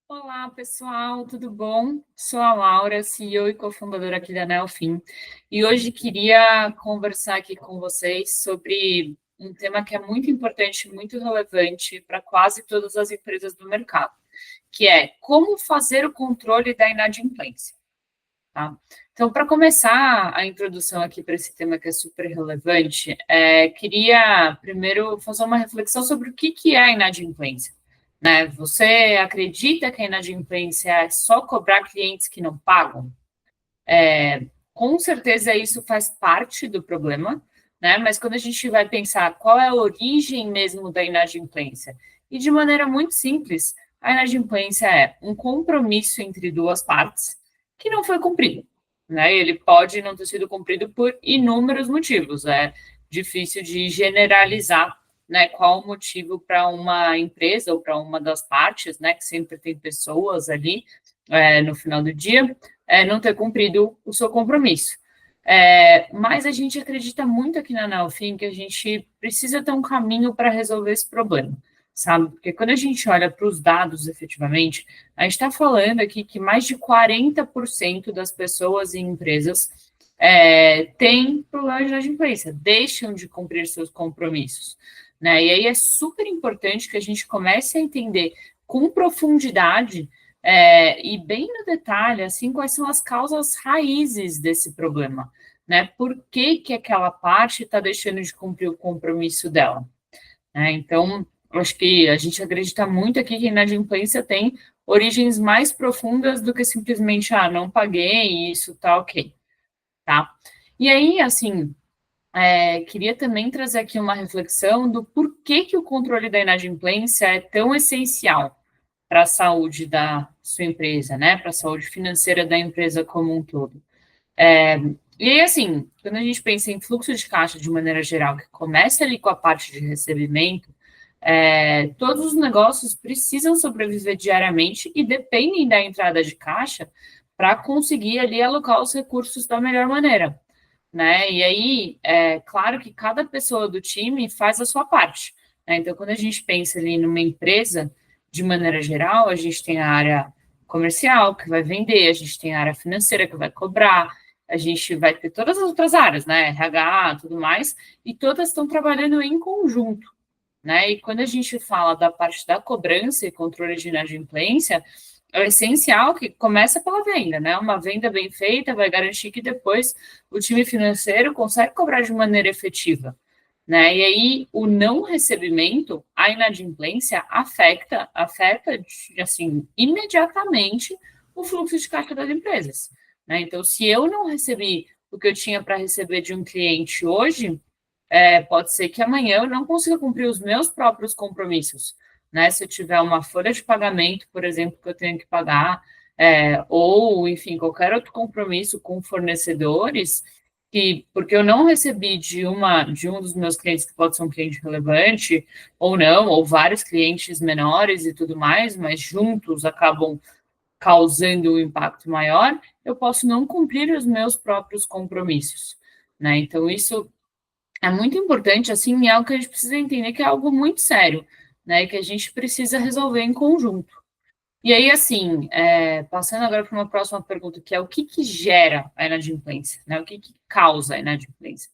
Olá, pessoal, tudo bom? Sou a Laura, CEO e cofundadora aqui da Nelfin, e hoje queria conversar aqui com vocês sobre um tema que é muito importante, muito relevante para quase todas as empresas do mercado, que é como fazer o controle da inadimplência, tá? Então, para começar a introdução aqui para esse tema que é super relevante, queria primeiro fazer uma reflexão sobre o que é a inadimplência, né? Você acredita que a inadimplência é só cobrar clientes que não pagam? Com certeza isso faz parte do problema, né? Mas quando a gente vai pensar qual é a origem mesmo da inadimplência, e de maneira muito simples, a inadimplência é um compromisso entre duas partes que não foi cumprido, né? Ele pode não ter sido cumprido por inúmeros motivos, é difícil de generalizar, né, qual o motivo para uma empresa ou para uma das partes, né, que sempre tem pessoas ali no final do dia, não ter cumprido o seu compromisso. Mas a gente acredita muito aqui na Nelfin que a gente precisa ter um caminho para resolver esse problema, sabe? Porque quando a gente olha para os dados efetivamente, a gente está falando aqui que mais de 40% das pessoas e empresas têm problemas de inadimplência, deixam de cumprir seus compromissos, né? E aí é super importante que a gente comece a entender com profundidade e bem no detalhe, assim, quais são as causas raízes desse problema, né? Por que que aquela parte está deixando de cumprir o compromisso dela, né? Então, acho que a gente acredita muito aqui que a inadimplência tem origens mais profundas do que simplesmente, não paguei e isso tá ok, tá? E aí, assim, queria também trazer aqui uma reflexão do porquê que o controle da inadimplência é tão essencial para a saúde da sua empresa, né? Para a saúde financeira da empresa como um todo. E aí, assim, quando a gente pensa em fluxo de caixa de maneira geral, que começa ali com a parte de recebimento, todos os negócios precisam sobreviver diariamente e dependem da entrada de caixa para conseguir ali alocar os recursos da melhor maneira, né? E aí, claro que cada pessoa do time faz a sua parte, né? Então, quando a gente pensa ali numa empresa, de maneira geral, a gente tem a área comercial que vai vender, a gente tem a área financeira que vai cobrar, a gente vai ter todas as outras áreas, né? RH, tudo mais, e todas estão trabalhando em conjunto, né? E quando a gente fala da parte da cobrança e controle de inadimplência, é essencial que começa pela venda, né? Uma venda bem feita vai garantir que depois o time financeiro consegue cobrar de maneira efetiva, né? E aí o não recebimento, a inadimplência afeta assim imediatamente o fluxo de caixa das empresas, né? Então, se eu não recebi o que eu tinha para receber de um cliente hoje, pode ser que amanhã eu não consiga cumprir os meus próprios compromissos, né? Se eu tiver uma folha de pagamento, por exemplo, que eu tenho que pagar, ou, enfim, qualquer outro compromisso com fornecedores, porque eu não recebi de um dos meus clientes, que pode ser um cliente relevante, ou não, ou vários clientes menores e tudo mais, mas juntos acabam causando um impacto maior, eu posso não cumprir os meus próprios compromissos, né? Então, isso é muito importante, assim, é algo que a gente precisa entender que é algo muito sério, né, que a gente precisa resolver em conjunto. E aí, assim, passando agora para uma próxima pergunta, que é o que gera a inadimplência, né, o que causa a inadimplência?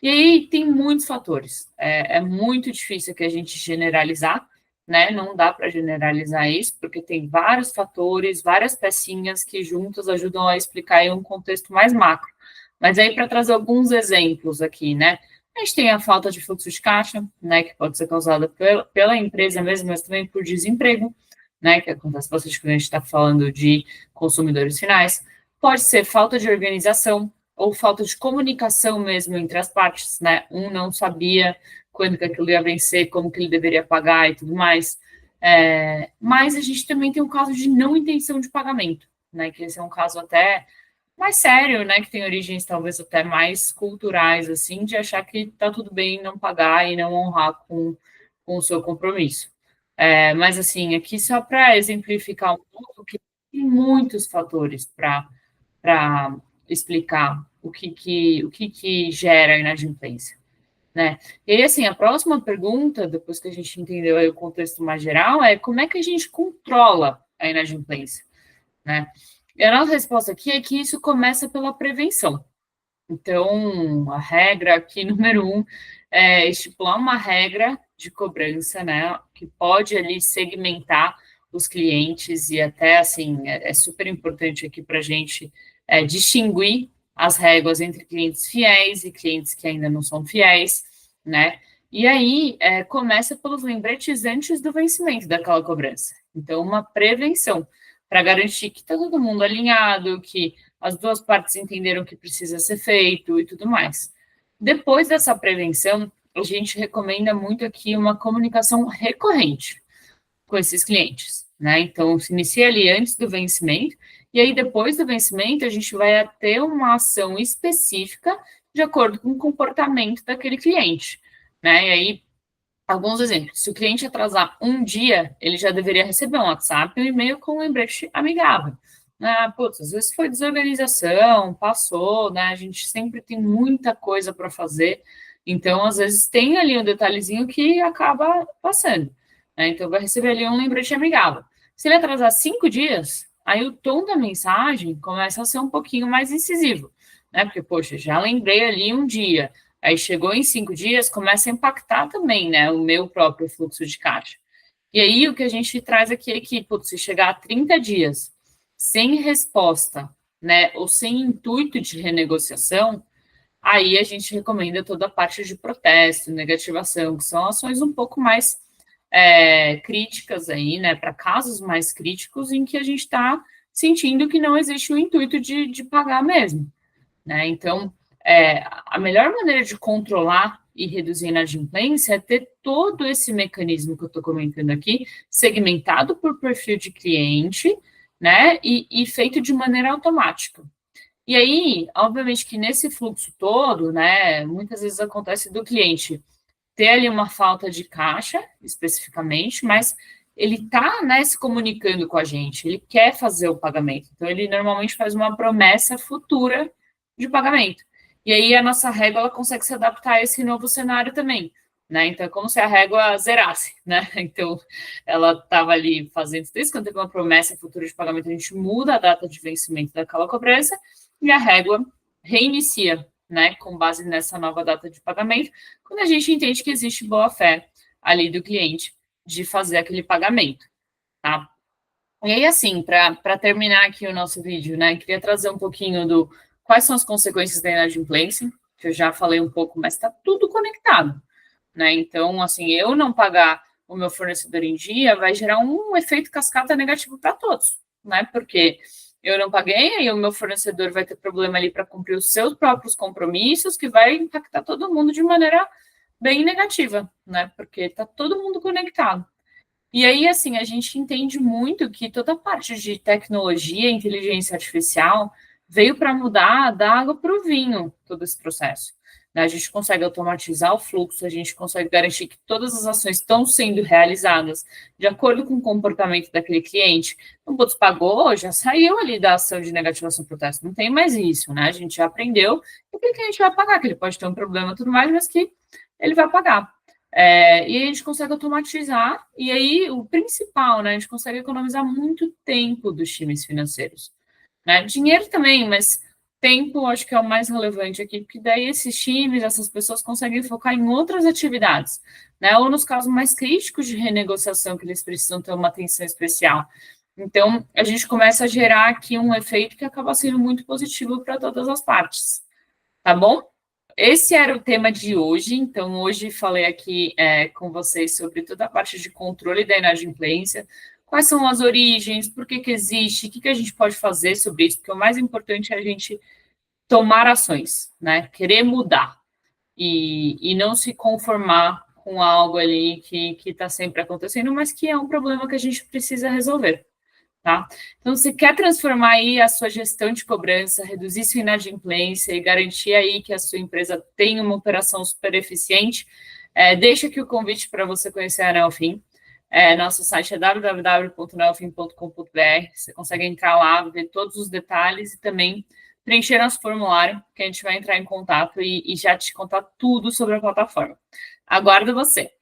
E aí tem muitos fatores, é muito difícil que a gente generalizar, né, não dá para generalizar isso, porque tem vários fatores, várias pecinhas que juntas ajudam a explicar em um contexto mais macro. Mas aí, para trazer alguns exemplos aqui, né, a gente tem a falta de fluxo de caixa, né, que pode ser causada pela empresa mesmo, mas também por desemprego, né, que acontece bastante quando a gente está falando de consumidores finais. Pode ser falta de organização ou falta de comunicação mesmo entre as partes, né? Um não sabia quando que aquilo ia vencer, como que ele deveria pagar e tudo mais. Mas a gente também tem o caso de não intenção de pagamento, né? Que esse é um caso até mais sério, né, que tem origens talvez até mais culturais, assim, de achar que tá tudo bem não pagar e não honrar com o seu compromisso. Mas, assim, aqui só para exemplificar um pouco, que tem muitos fatores para explicar o que gera a inadimplência, né? E aí, assim, a próxima pergunta, depois que a gente entendeu aí o contexto mais geral, é como é que a gente controla a inadimplência, né? E a nossa resposta aqui é que isso começa pela prevenção. Então, a regra aqui, número 1, é estipular uma regra de cobrança, né, que pode ali segmentar os clientes e até, assim, é super importante aqui para a gente distinguir as réguas entre clientes fiéis e clientes que ainda não são fiéis, né? E aí, começa pelos lembretes antes do vencimento daquela cobrança. Então, uma prevenção para garantir que está todo mundo alinhado, que as duas partes entenderam o que precisa ser feito e tudo mais. Depois dessa prevenção, a gente recomenda muito aqui uma comunicação recorrente com esses clientes, né? Então, se inicia ali antes do vencimento, e aí depois do vencimento, a gente vai ter uma ação específica de acordo com o comportamento daquele cliente, né? E aí, alguns exemplos. Se o cliente atrasar um dia, ele já deveria receber um WhatsApp e um e-mail com um lembrete amigável. Putz, às vezes foi desorganização, passou, né? A gente sempre tem muita coisa para fazer, então às vezes tem ali um detalhezinho que acaba passando, né? Então vai receber ali um lembrete amigável. Se ele atrasar 5 dias, aí o tom da mensagem começa a ser um pouquinho mais incisivo, né? Porque, poxa, já lembrei ali um dia, aí chegou em 5 dias, começa a impactar também, né? O meu próprio fluxo de caixa. E aí o que a gente traz aqui é que, putz, se chegar a 30 dias sem resposta, né, ou sem intuito de renegociação, aí a gente recomenda toda a parte de protesto, negativação, que são ações um pouco mais críticas aí, né, para casos mais críticos em que a gente está sentindo que não existe o intuito de pagar mesmo, né? Então, a melhor maneira de controlar e reduzir a inadimplência é ter todo esse mecanismo que eu estou comentando aqui, segmentado por perfil de cliente, né, e feito de maneira automática. E aí, obviamente que nesse fluxo todo, né, muitas vezes acontece do cliente ter ali uma falta de caixa, especificamente, mas ele está, né, se comunicando com a gente, ele quer fazer o pagamento. Então, ele normalmente faz uma promessa futura de pagamento. E aí, a nossa régua ela consegue se adaptar a esse novo cenário também, né? Então, é como se a régua zerasse, né? Então, ela estava ali fazendo isso, quando teve uma promessa futura de pagamento, a gente muda a data de vencimento daquela cobrança e a régua reinicia, né, com base nessa nova data de pagamento, quando a gente entende que existe boa-fé ali do cliente de fazer aquele pagamento, tá? E aí, assim, para terminar aqui o nosso vídeo, né, queria trazer um pouquinho do quais são as consequências da inadimplência, que eu já falei um pouco, mas está tudo conectado, né? Então, assim, eu não pagar o meu fornecedor em dia vai gerar um efeito cascata negativo para todos, né? Porque eu não paguei e o meu fornecedor vai ter problema ali para cumprir os seus próprios compromissos, que vai impactar todo mundo de maneira bem negativa, né? Porque está todo mundo conectado. E aí, assim, a gente entende muito que toda a parte de tecnologia, inteligência artificial, veio para mudar da água para o vinho todo esse processo. Né? A gente consegue automatizar o fluxo, a gente consegue garantir que todas as ações estão sendo realizadas de acordo com o comportamento daquele cliente. O Botos pagou, já saiu ali da ação de negativação protesto, não tem mais isso, né? A gente já aprendeu o que a gente vai pagar, que ele pode ter um problema e tudo mais, mas que ele vai pagar. E aí a gente consegue automatizar, e aí o principal, né? A gente consegue economizar muito tempo dos times financeiros. Né? Dinheiro também, mas tempo acho que é o mais relevante aqui, porque daí esses times, essas pessoas conseguem focar em outras atividades, né? Ou nos casos mais críticos de renegociação, que eles precisam ter uma atenção especial. Então, a gente começa a gerar aqui um efeito que acaba sendo muito positivo para todas as partes. Tá bom? Esse era o tema de hoje, então hoje falei aqui com vocês sobre toda a parte de controle da inadimplência, quais são as origens, por que existe, o que a gente pode fazer sobre isso, porque o mais importante é a gente tomar ações, né? Querer mudar e não se conformar com algo ali que está sempre acontecendo, mas que é um problema que a gente precisa resolver. Tá? Então, se quer transformar aí a sua gestão de cobrança, reduzir sua inadimplência e garantir aí que a sua empresa tenha uma operação super eficiente, deixa aqui o convite para você conhecer a Neofin. Nosso site é www.neofin.com.br. Você consegue entrar lá, ver todos os detalhes e também preencher nosso formulário, que a gente vai entrar em contato e já te contar tudo sobre a plataforma. Aguardo você!